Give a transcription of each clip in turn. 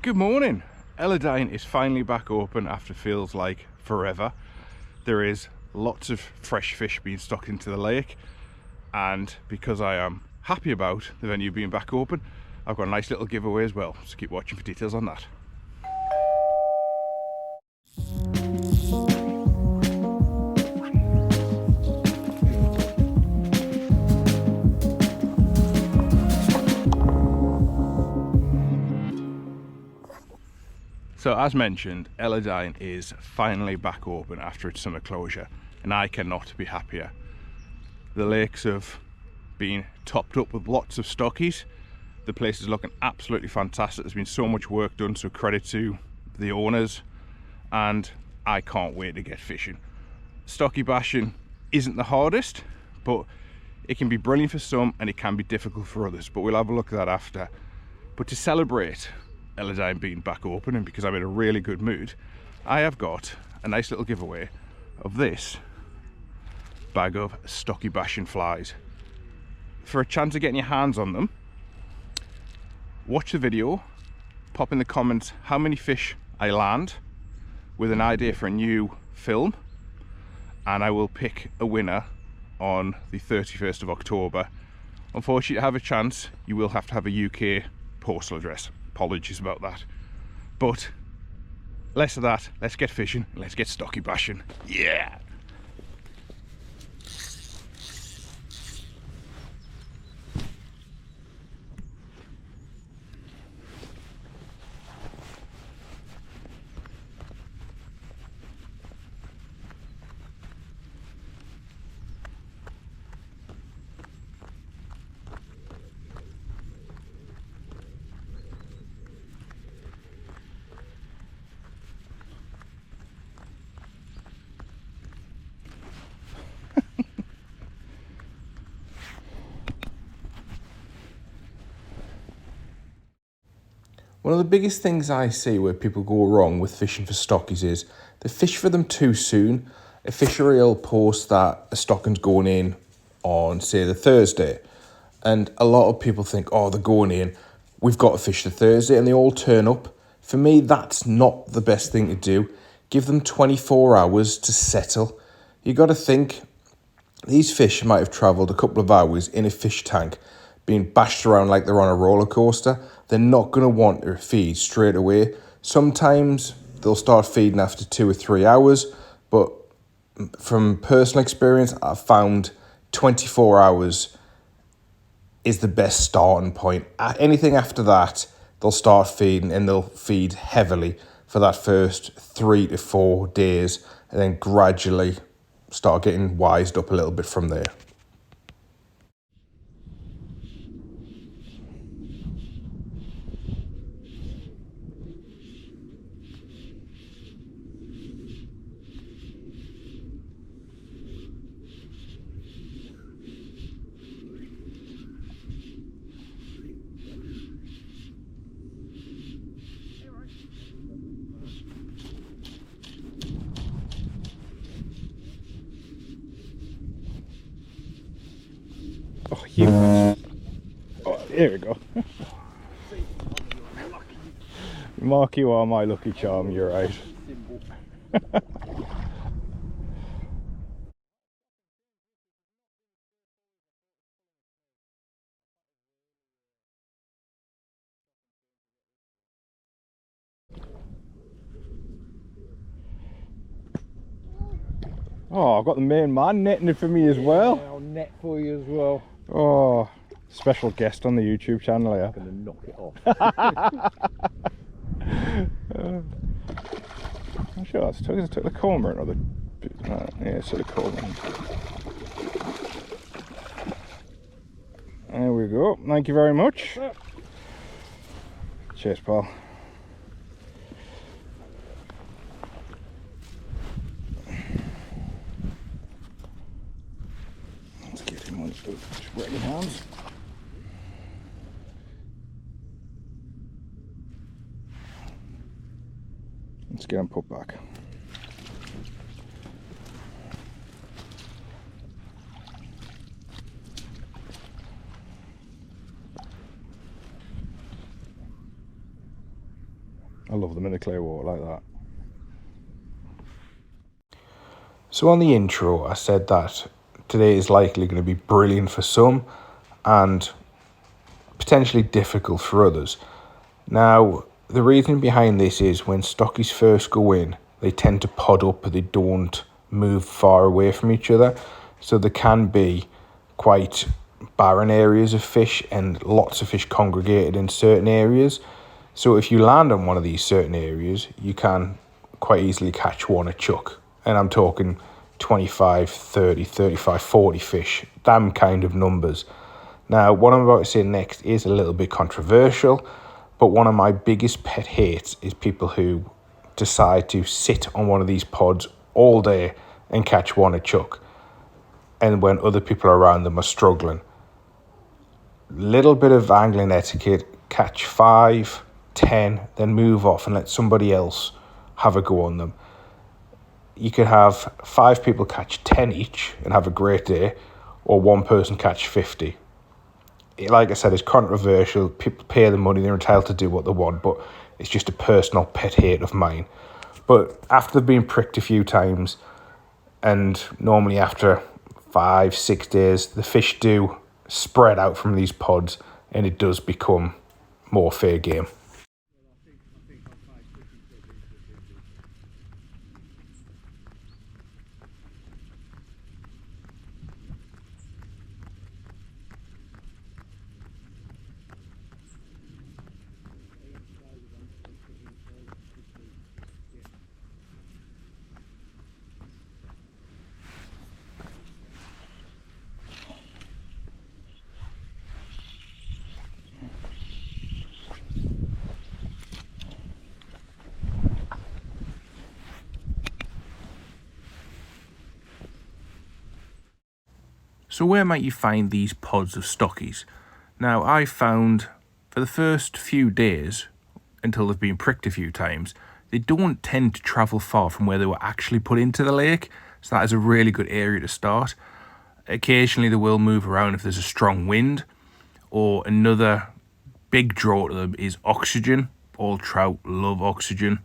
Good morning. Ellerdine is finally back open after feels like forever. There is lots of fresh fish being stocked into the lake, and because I am happy about the venue being back open, I've got a nice little giveaway as well, so keep watching for details on that. So as mentioned, Ellerdine is finally back open after its summer closure, and I cannot be happier. The lakes have been topped up with lots of stockies. The place is looking absolutely fantastic. There's been so much work done, so credit to the owners, and I can't wait to get fishing. Stocky bashing isn't the hardest, but it can be brilliant for some and it can be difficult for others, but we'll have a look at that after. But to celebrate Ellerdine being back open, and because I'm in a really good mood, I have got a nice little giveaway of this bag of stocky bashing flies. For a chance of getting your hands on them, watch the video, pop in the comments how many fish I land with an idea for a new film, and I will pick a winner on the 31st of October. Unfortunately, to have a chance, you will have to have a UK postal address. Apologies about that. But less of that, let's get fishing, let's get stocky bashing. Yeah! One of the biggest things I see where people go wrong with fishing for stockies is they fish for them too soon. A fishery will post that a stocking's going in on, say, the Thursday, and a lot of people think, oh, they're going in, we've got to fish the Thursday, and they all turn up. For me, that's not the best thing to do. Give them 24 hours to settle. You got to think, these fish might have travelled a couple of hours in a fish tank, being bashed around like they're on a roller coaster. They're not going to want to feed straight away. Sometimes they'll start feeding after 2 or 3 hours, but from personal experience, I've found 24 hours is the best starting point. Anything after that, they'll start feeding, and they'll feed heavily for that first 3 to 4 days, and then gradually start getting wised up a little bit from there. Oh, you. Oh, here we go. Mark, you are my lucky charm, you're right. Oh, I've got the main man netting it for me as well. Yeah, I'll net for you as well. Oh, special guest on the YouTube channel here. I'm going to knock it off. I'm sure I took the cormorant or the... yeah, it's the cormorant. There we go. Thank you very much. Cheers, pal. Let's get him on his ready hands. Let's get him put back. I love them in the clear water like that. So on the intro, I said that today is likely going to be brilliant for some and potentially difficult for others. Now, the reason behind this is when stockies first go in, they tend to pod up, but they don't move far away from each other. So there can be quite barren areas of fish and lots of fish congregated in certain areas. So if you land on one of these certain areas, you can quite easily catch one a chuck. And I'm talking 25, 30, 35, 40 fish, them kind of numbers. Now, what I'm about to say next is a little bit controversial, but one of my biggest pet hates is people who decide to sit on one of these pods all day and catch one a chuck, and when other people around them are struggling. Little bit of angling etiquette, catch 5, 10, then move off and let somebody else have a go on them. You could have 5 people catch 10 each and have a great day, or one person catch 50. Like I said, it's controversial. People pay the money, they're entitled to do what they want, but it's just a personal pet hate of mine. But after they've been pricked a few times, and normally after 5, 6 days, the fish do spread out from these pods and it does become more fair game. So where might you find these pods of stockies? Now, I found for the first few days, until they've been pricked a few times, they don't tend to travel far from where they were actually put into the lake. So that is a really good area to start. Occasionally they will move around if there's a strong wind, or another big draw to them is oxygen. All trout love oxygen.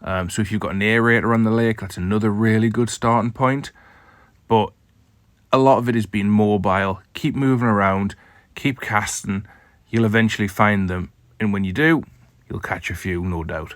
So if you've got an aerator on the lake, that's another really good starting point. But a lot of it is being mobile. Keep moving around, keep casting. You'll eventually find them. And when you do, you'll catch a few, no doubt.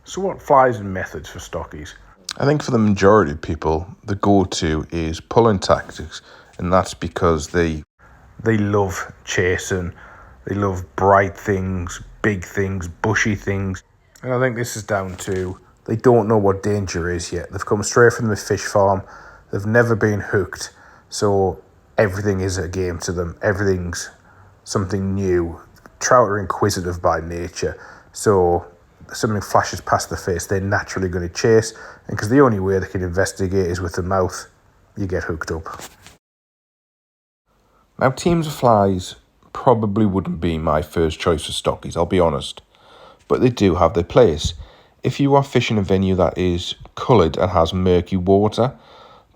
So what flies and methods for stockies? I think for the majority of people, the go-to is pulling tactics, and that's because they love chasing, they love bright things, big things, bushy things. And I think this is down to they don't know what danger is yet. They've come straight from the fish farm, they've never been hooked, so everything is a game to them, everything's something new. Trout are inquisitive by nature, so something flashes past the face, they're naturally going to chase, and because the only way they can investigate is with the mouth, you get hooked up. Now, teams of flies probably wouldn't be my first choice for stockies, I'll be honest, but they do have their place. If you are fishing a venue that is coloured and has murky water,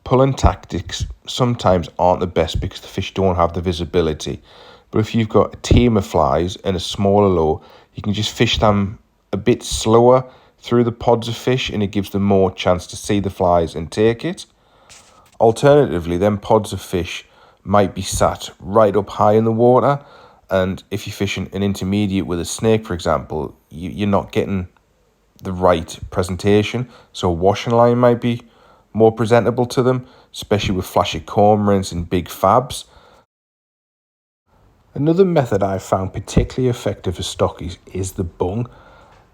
pulling tactics sometimes aren't the best because the fish don't have the visibility. But if you've got a team of flies and a smaller lure, you can just fish them a bit slower through the pods of fish, and it gives them more chance to see the flies and take it. Alternatively, them pods of fish might be sat right up high in the water, and if you're fishing an intermediate with a snake, for example, you're not getting the right presentation, so a washing line might be more presentable to them, especially with flashy cormorants and big fabs. Another method I've found particularly effective for stockies is the bung,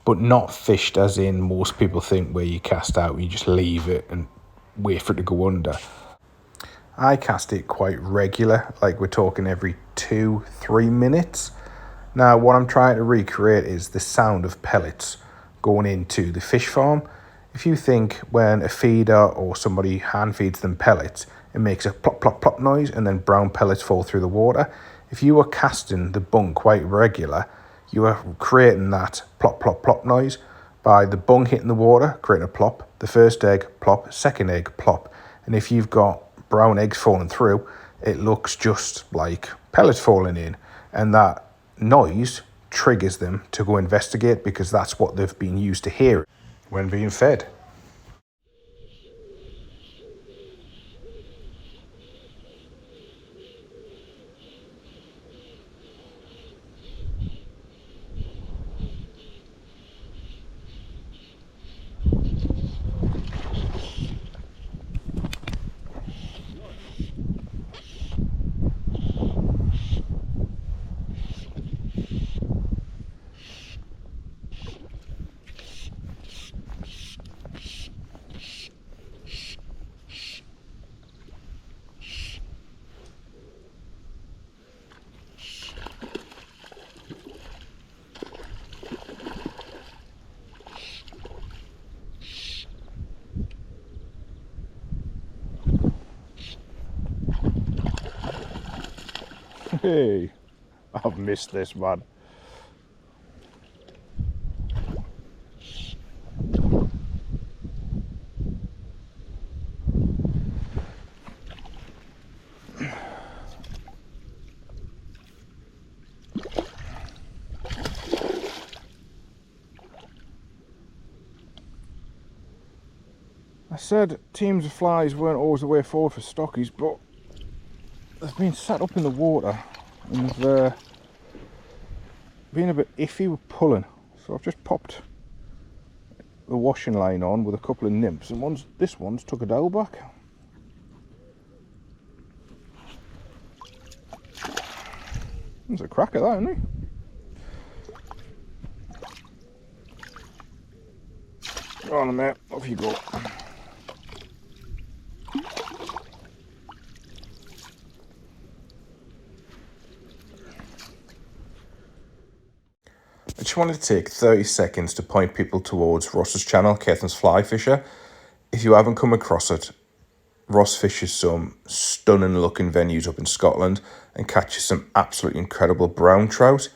but not fished as in most people think, where you cast out and you just leave it and wait for it to go under. I cast it quite regular, like we're talking every 2-3 minutes. Now, what I'm trying to recreate is the sound of pellets going into the fish farm. If you think when a feeder or somebody hand feeds them pellets it makes a plop, plop, plop noise, and then brown pellets fall through the water. If you were casting the bung quite regular, you are creating that plop, plop, plop noise by the bung hitting the water, creating a plop, the first egg, plop, second egg, plop. And if you've got brown eggs falling through, it looks just like pellets falling in. And that noise triggers them to go investigate, because that's what they've been used to hear when being fed. Hey, I've missed this, man. I said teams of flies weren't always the way forward for stockies, but they've been sat up in the water and they've been a bit iffy with pulling. So I've just popped the washing line on with a couple of nymphs, and this one's took a dowel back. There's a crack at that, isn't he? Go on, mate, off you go. I just wanted to take 30 seconds to point people towards Ross's channel, Caithn's Fly Fisher. If you haven't come across it, Ross fishes some stunning looking venues up in Scotland and catches some absolutely incredible brown trout.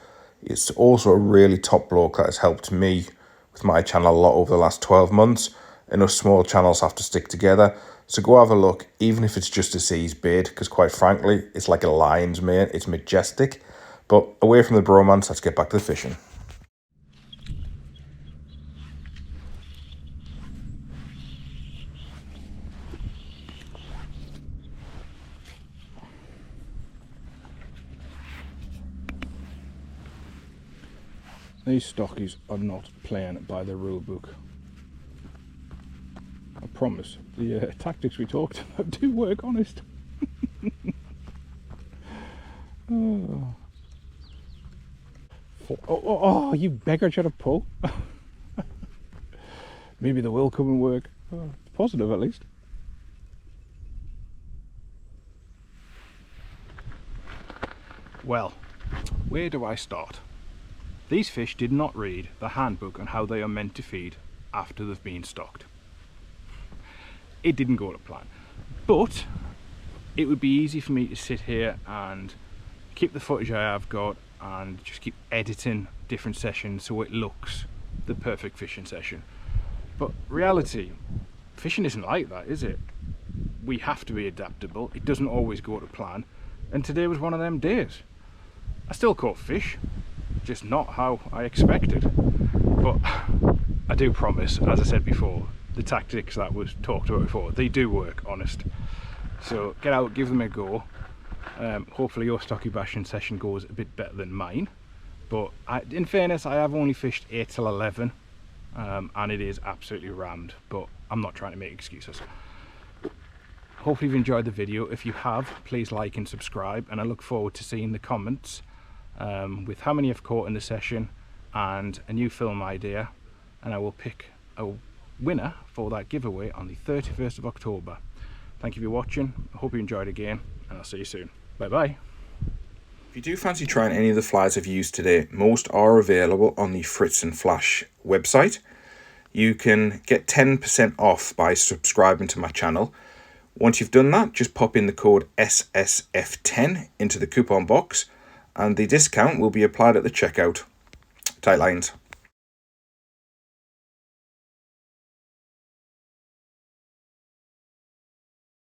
It's also a really top bloke that has helped me with my channel a lot over the last 12 months. And us small channels have to stick together. So go have a look, even if it's just to see his bait, because quite frankly, it's like a lion's mane. It's majestic. But away from the bromance, let's get back to the fishing. These stockies are not playing by the rule book. I promise. The tactics we talked about do work, honest. Oh, you beggar, try to pull. Maybe the will come and work. Oh, it's positive at least. Well, where do I start? These fish did not read the handbook on how they are meant to feed after they've been stocked. It didn't go to plan, but it would be easy for me to sit here and keep the footage I have got and just keep editing different sessions so it looks the perfect fishing session. But reality, fishing isn't like that, is it? We have to be adaptable. It doesn't always go to plan, and today was one of them days. I still caught fish, just not how I expected, but I do promise, as I said before, the tactics that was talked about before, they do work, honest. So get out, give them a go. Hopefully your stocky bashing session goes a bit better than mine, but in fairness, I have only fished 8 till 11 and it is absolutely rammed, but I'm not trying to make excuses. Hopefully you've enjoyed the video. If you have, please like and subscribe, and I look forward to seeing the comments with how many I've caught in the session and a new film idea, and I will pick a winner for that giveaway on the 31st of October. Thank you for watching. I hope you enjoyed again, and I'll see you soon. Bye bye. If you do fancy trying any of the flies I've used today, most are available on the Fritz and Flash website. You can get 10% off by subscribing to my channel. Once you've done that, just pop in the code SSF10 into the coupon box and the discount will be applied at the checkout. Tight lines.